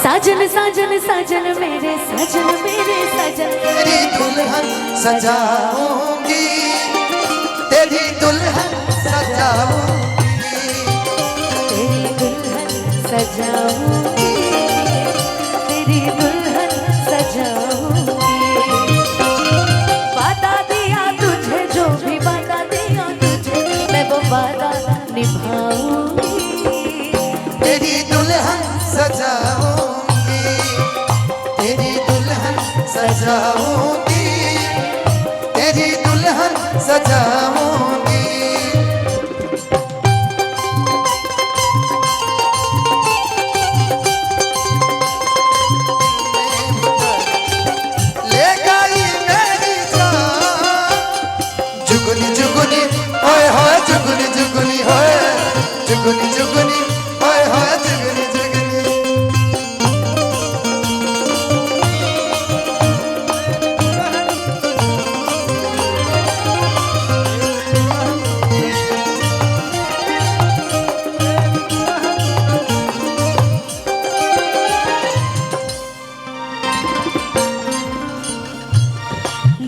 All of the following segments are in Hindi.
साजन साजन साजन मेरे साजन मेरे साजन, तेरी दुल्हन सजाऊंगी, तेरी दुल्हन सजाऊंगी, तेरी दुल्हन सजाऊंगी, तेरी दुल्हन सजाऊंगी। वादा दिया तुझे, जो भी वादा दिया तुझे, मैं वो वादा निभाऊंगी। तेरी दुल्हन सजाऊंगी, तेरी दुल्हन सजाऊंगी, तेरी दुल्हन सजाऊंगी। ले गई मेरी जान, जुगनी जुगनी होए होए, जुगनी जुगनी होए, जुगनी जुगनी होए होए, जुगनी जुगनी।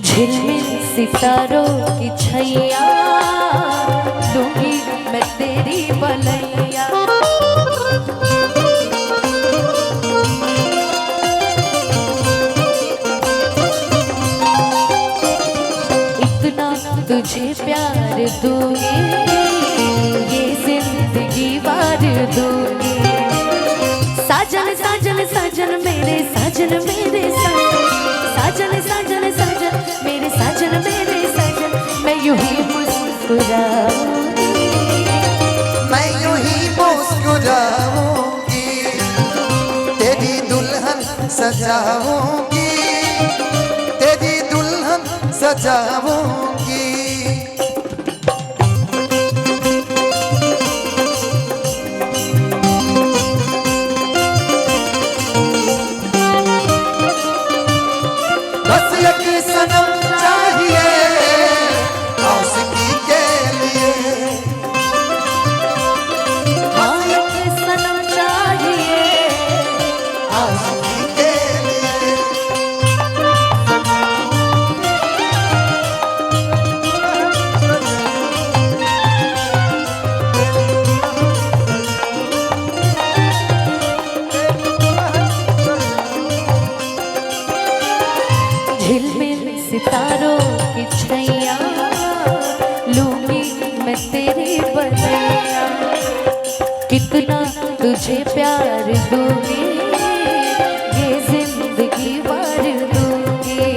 झिलमिल सितारों की छैया, लूंगी मैं तेरी बलैया। इतना तुझे प्यार दूंगी, ये जिंदगी वार दूंगी। साजन साजन साजन मेरे साजन मेरे साजन, साजन साजन साजन मेरे साजन मेरे साजन, मैं यूं ही मुस्कुराऊंगी, मैं यूं ही मुस्कुराऊंगी, तेरी दुल्हन सजाऊंगी, तेरी दुल्हन सजाऊंगी। बस एक सनम चाहिए आशिकी के लिए, हाँ एक सनम चाहिए आशिकी के लिए। झिलमिल सितारों की छैया, लूंगी मैं तेरी बलैया। कितना तुझे प्यार दूंगी, ये जिंदगी वार दूंगी।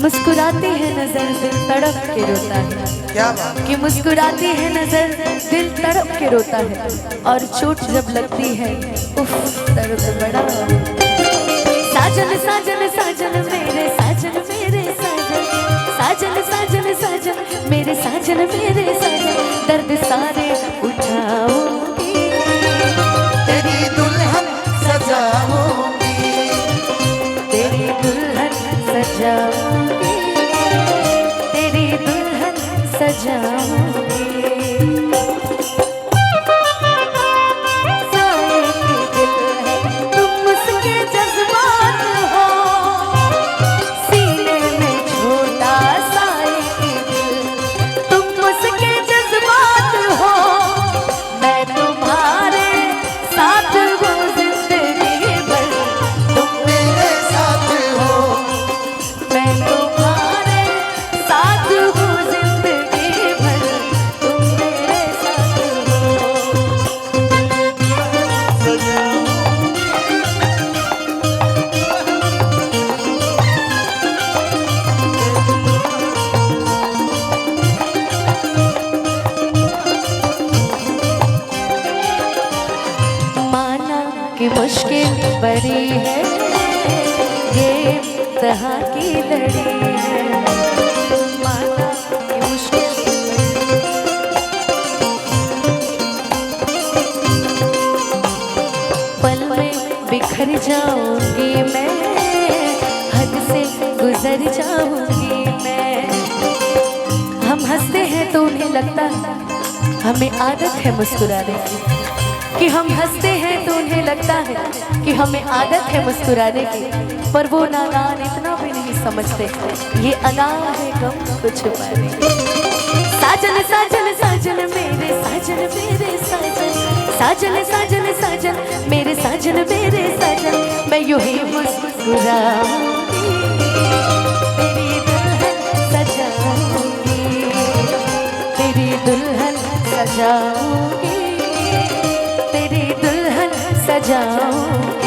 मुस्कुराती है नजर दिल तड़प के रोता है, क्या बात कि मुस्कुराती है नजर दिल तड़प के रोता है, और चोट जब लगती है उफ दर्द बड़ा। साजन साजन साजन मेरे साजन मेरे साजन, साजन साजन साजन मेरे साजन मेरे साजन, दर्द सारे उठाऊंगी, तेरी दुल्हन सजाऊंगी, तेरी दुल्हन सजाऊंगी, तेरी दुल्हन सजाऊंगी। साए के दिल है तुम उसके जज्बात हो, सीने में छोटा साए के दिल तुम उसके जज्बात हो। मैं तुम्हारे साथ हूँ जिंदगी भर, तुम मेरे साथ हो, मैं तुम्हारे साथ हूँ जिंदगी भर, तुम मेरे साथ हो। माना कि मुश्किल बड़ी है, ये इम्तिहान की लड़ी है। माना कि मुश्किल पल में बिखर जाऊंगी मैं, हद से गुजर जाऊंगी मैं। हम हंसते हैं तो उन्हें लगता है हमें आदत है मुस्कुराने की, कि हम हंसते हैं तो उन्हें लगता है कि हमें आदत है मुस्कुराने की, पर वो नादान इतना भी नहीं समझते ये अदा है गम को छुपाने की। साजन साजन साजन मेरे साजन मेरे साजन, साजन साजन साजन मेरे साजन मेरे साजन, मैं यूं ही मुस्कुराऊंगी तेरी दुल्हन सजाऊंगी, तेरी दुल्हन सजाऊंगी, तेरी दुल्हन सजाऊंगी।